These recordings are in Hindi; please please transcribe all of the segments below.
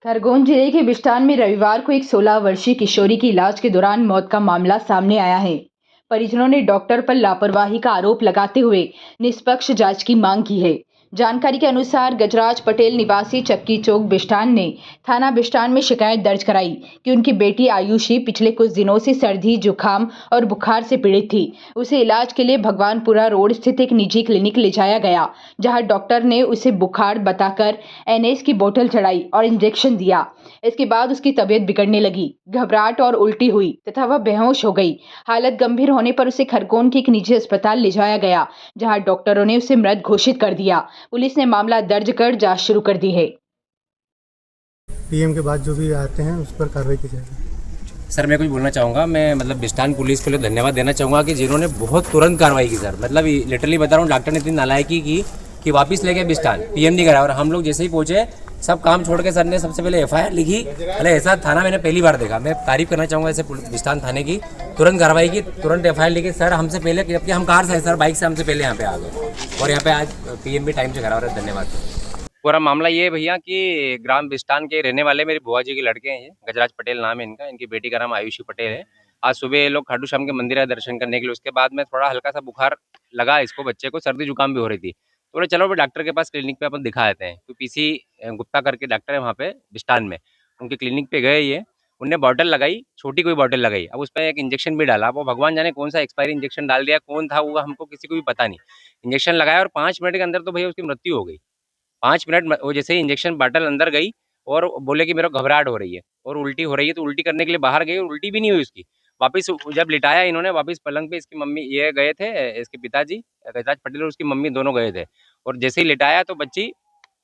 खरगोन जिले के बिष्टान में रविवार को एक 16 वर्षीय किशोरी की इलाज के दौरान मौत का मामला सामने आया है। परिजनों ने डॉक्टर पर लापरवाही का आरोप लगाते हुए निष्पक्ष जांच की मांग की है। जानकारी के अनुसार गजराज पटेल निवासी चक्की चौक बिष्टान ने थाना बिष्टान में शिकायत दर्ज कराई कि उनकी बेटी आयुषी पिछले कुछ दिनों से सर्दी, जुकाम और बुखार से पीड़ित थी। उसे इलाज के लिए भगवानपुरा रोड स्थित एक निजी क्लिनिक ले जाया गया, जहां डॉक्टर ने उसे बुखार बताकर एनएस की बोतल चढ़ाई और इंजेक्शन दिया। इसके बाद उसकी तबीयत बिगड़ने लगी, घबराहट और उल्टी हुई तथा वह बेहोश हो गई। हालत गंभीर होने पर उसे खरगोन के एक निजी अस्पताल ले जाया गया, जहां डॉक्टरों ने उसे मृत घोषित कर दिया। पुलिस ने मामला दर्ज कर जांच शुरू कर दी है। पीएम के बाद जो भी आते हैं उस पर कार्रवाई की जाएगी। सर मैं कुछ बोलना चाहूँगा। मैं बिष्टान पुलिस के लिए धन्यवाद देना चाहूँगा कि जिन्होंने बहुत तुरंत कार्रवाई की सर। लिटरली बता रहा हूँ, डॉक्टर ने इतनी नालायकी की कि वापस ले गए बिष्टान, पीएम नहीं कराया। और हम लोग जैसे ही पहुँचे सब काम छोड़ के सर ने सबसे पहले एफआईआर लिखी। अरे ऐसा थाना मैंने पहली बार देखा। मैं तारीफ करना चाहूँगा ऐसे बिष्टान थाने की। तुरंत कार्रवाई की, तुरंत एफआईआर लिखी सर हमसे पहले, जबकि हम कार से सर बाइक से हमसे पहले यहाँ पे आ गए और यहाँ पे आज पीएम भी टाइम से करा। और धन्यवाद। पूरा मामला ये है भैया कि ग्राम बिष्टान के रहने वाले मेरी बुआ जी के लड़के हैं। ये गजराज पटेल नाम है इनका। इनकी बेटी का नाम आयुषी पटेल है। आज सुबह ये लोग खाटू श्याम के मंदिर आए दर्शन करने के लिए। उसके बाद में थोड़ा हल्का सा बुखार लगा इसको, बच्चे को सर्दी जुकाम भी हो रही थी। तो बोले चलो डॉक्टर के पास क्लिनिक पे अपन दिखा देते हैं। तो पीसी गुप्ता करके डॉक्टर है वहाँ पे बिष्टान में, उनके क्लिनिक पे गए। ये उनने बॉटल लगाई, छोटी कोई बॉटल लगाई। अब उस पर एक इंजेक्शन भी डाला। वो भगवान जाने कौन सा एक्सपायरी इंजेक्शन डाल दिया, कौन था वो हमको किसी को भी पता नहीं। इंजेक्शन लगाया और 5 मिनट के अंदर तो भैया उसकी मृत्यु हो गई। 5 मिनट वो जैसे ही इंजेक्शन बॉटल अंदर गई और बोले कि मेरे को घबराहट हो रही है और उल्टी हो रही है। तो उल्टी करने के लिए बाहर गई और उल्टी भी नहीं हुई उसकी। वापस जब लिटाया इन्होंने, वापस पलंग पे इसकी मम्मी ये गए थे, इसके पिताजी गजराज पटेल और उसकी मम्मी दोनों गए थे। और जैसे ही लिटाया तो बच्ची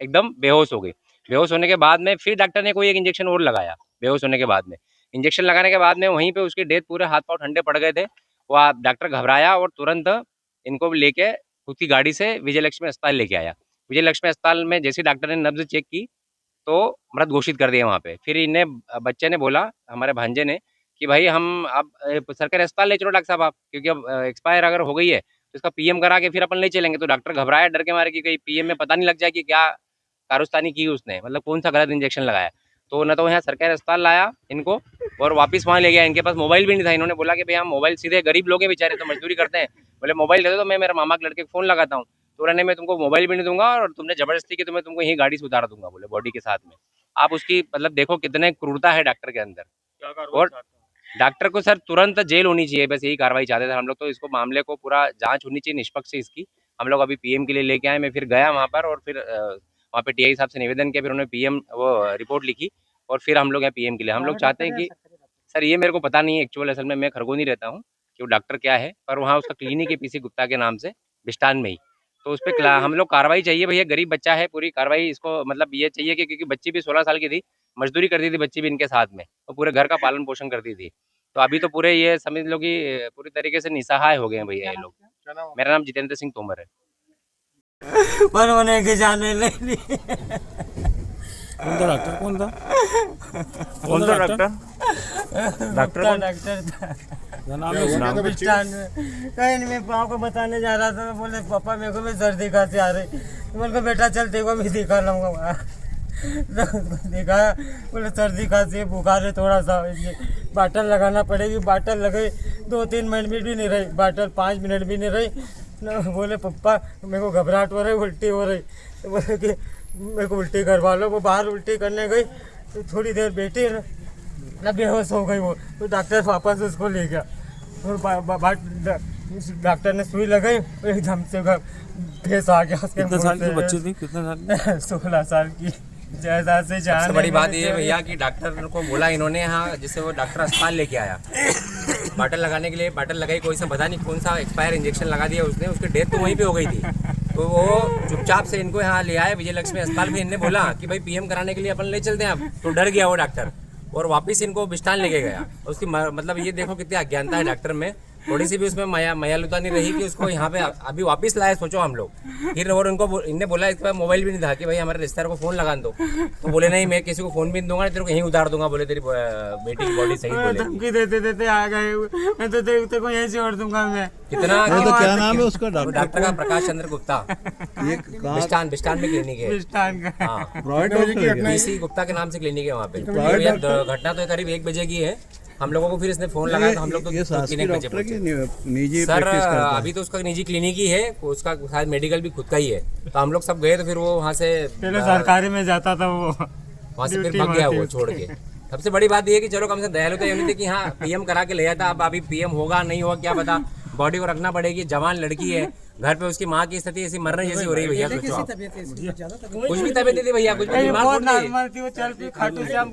एकदम बेहोश हो गई। बेहोश होने के बाद में फिर डॉक्टर ने कोई एक इंजेक्शन और लगाया। बेहोश होने के बाद में इंजेक्शन लगाने के बाद में वहीं पे उसकी डेथ, पूरे हाथ पाँव ठंडे पड़ गए थे। वो डॉक्टर घबराया और तुरंत इनको लेके खुद की गाड़ी से विजय लक्ष्मी अस्पताल लेके आया। विजय लक्ष्मी अस्पताल में जैसे डॉक्टर ने नब्ज चेक की तो मृत घोषित कर दिया वहाँ पे। फिर इन्हें बच्चे ने बोला, हमारे भांजे ने, कि भाई हम अब सरकारी अस्पताल ले चलो डॉक्टर साहब आप, क्योंकि अब एक्सपायर अगर हो गई है तो इसका पीएम करा के फिर अपन ले चलेंगे। तो डॉक्टर घबराया डर के मारे कि कहीं पीएम में पता नहीं लग जाए कि क्या कारस्तानी की उसने, कौन सा गलत इंजेक्शन लगाया। तो न तो यहाँ सरकारी अस्पताल लाया इनको और वापस वहाँ ले गया। इनके पास मोबाइल भी नहीं था। इन्होंने बोला कि भाई हम मोबाइल, सीधे गरीब लोग हैं बेचारे, तो मजदूरी करते हैं, बोले मोबाइल दे दो तो मैं मेरे मामा के लड़के को फ़ोन लगाता हूँ। तो उन्होंने मैं तुमको मोबाइल भी नहीं दूंगा और तुमने जबरदस्ती की तो मैं तुमको यही गाड़ी से उतार दूंगा, बोले बॉडी के साथ में। आप उसकी देखो कितने क्रूरता है डॉक्टर के अंदर। और डॉक्टर को सर तुरंत जेल होनी चाहिए, बस यही कार्रवाई चाहते थे हम लोग। तो इसको मामले को पूरा जांच होनी चाहिए निष्पक्ष इसकी। हम लोग अभी पीएम के लिए लेके आए। मैं फिर गया वहाँ पर और फिर वहाँ पे टीआई साहब से निवेदन किया। फिर उन्होंने पीएम वो रिपोर्ट लिखी और फिर हम लोग यहाँ पीएम के लिए हम लोग चाहते हैं कि सर ये मेरे को पता नहीं है एक्चुअल, असल में मैं खरगोन ही रहता हूँ कि वो डॉक्टर क्या है, पर वहाँ उसका क्लिनिक है पीसी गुप्ता के नाम से बिष्टान में ही। तो उस पर हम लोग कार्रवाई चाहिए भैया, गरीब बच्चा है, पूरी कार्रवाई इसको ये चाहिए कि, क्योंकि बच्ची भी 16 साल की थी, मजदूरी करती थी बच्ची भी इनके साथ में और पूरे घर का पालन पोषण करती थी। तो अभी तो पूरे ये समझ लो कि पूरी तरीके से निसहाय हो गए हैं भैया ये लोग। मेरा नाम जितेंद्र सिंह तोमर है। पर होने के जाने नहीं। कौन था डॉक्टर? कौन था डॉक्टर? डॉक्टर था। क्या नाम है उसका? बिष्टान में कहीं नहीं, मैं पापा को बताने जा रहा था। मैं बोले पापा मेरे को भी सर्दी खांसी आ रही। मैंने कहा बेटा चल तेरे को मैं दिखा लाऊंगा वहाँ। दिखाया, बोले सर्दी खांसी बुखार है थोड़ा सा, बाटल लगाना पड़ेगी। बाटल लगे 2-3 मिनट भी नहीं रही, बाटल 5 मिनट भी नहीं रही। बोले पप्पा मेरे को घबराहट हो रही, उल्टी हो रही। तो बोले कि मेरे को उल्टी करवा लो। वो बाहर उल्टी करने गई तो थोड़ी देर बैठी ना बेहोश हो गई वो। तो डॉक्टर वापस उसको ले गया और डॉक्टर ने सुई लगाई और एकदम से फेस आ गया उसके। कितने साल की बच्ची थी? कितने साल की? 16 साल की। जैसा से जान। सबसे बड़ी बात ये भैया कि डॉक्टर को बोला इन्होंने, यहाँ जिससे वो डॉक्टर अस्पताल लेके आया बाटल लगाने के लिए। बाटल लगाई, कोई सा पता नहीं कौन सा एक्सपायर इंजेक्शन लगा दिया उसने, उसकी डेथ तो वहीं पे हो गई थी। तो वो चुपचाप से इनको यहाँ ले आए विजय लक्ष्मी अस्पताल में। इनने बोला कि भाई पीएम कराने के लिए अपन ले चलते हैं अब। तो डर गया वो डॉक्टर और वापस इनको बिष्टान लेके गया। उसकी ये देखो कितनी अज्ञानता है डॉक्टर में। थोड़ी सी भी उसमें मायालुता नहीं रही कि उसको यहाँ पे अभी वापस लाए। सोचो हम लोग फिर, और उनको इनने बोला इसके पास मोबाइल भी नहीं था कि भाई हमारे रिश्तेदार को फोन लगा दो, तो बोले नहीं मैं किसी को फोन भी नहीं दूंगा, तेरे को यहीं उतार दूंगा, बोले तेरी बेटी की बॉडी सही बोले। धमकी देते देते आ गए, मैं तो तेरे को यहीं छोड़ दूंगा मैं। कितना तो क्या नाम है उसका डॉक्टर का? प्रकाश चंद्र गुप्ता, ये बिस्टान में क्लिनिक है। पाकिस्तान का हाँ, प्राइवेट डॉक्टर है बीसी गुप्ता के नाम से क्लिनिक है वहाँ पे। भैया, घटना तो करीब 1 बजे की है। हम लोगों को फिर इसने फोन लगाया तो हम लोग तो ये शासकीय 3 बजे डॉक्टर की पहुंचे। निजी सर प्रैक्टिस करता है। अभी तो उसका निजी क्लिनिक ही है, उसका शायद मेडिकल भी खुद का ही है। तो हम लोग सब गए तो फिर वो वहाँ से पहले सरकारी में जाता था वो, वहाँ से फिर भाग गया वो छोड़ के। सबसे बड़ी बात ये है कि चलो कम से दयालुता ये होनी थी कि हाँ पीएम करा के ले जाता। अब अभी पीएम होगा नहीं होगा क्या पता, बॉडी को रखना पड़ेगी। जवान लड़की है, घर पे उसकी माँ की स्थिति ऐसी मरने जैसी हो रही है भैया। सोचो आप। कुछ भी तबीयत नहीं थी भैया, कुछ भी बीमार बहुत थोड़ी है। नॉर्मल थी वो, चल के खाटू श्याम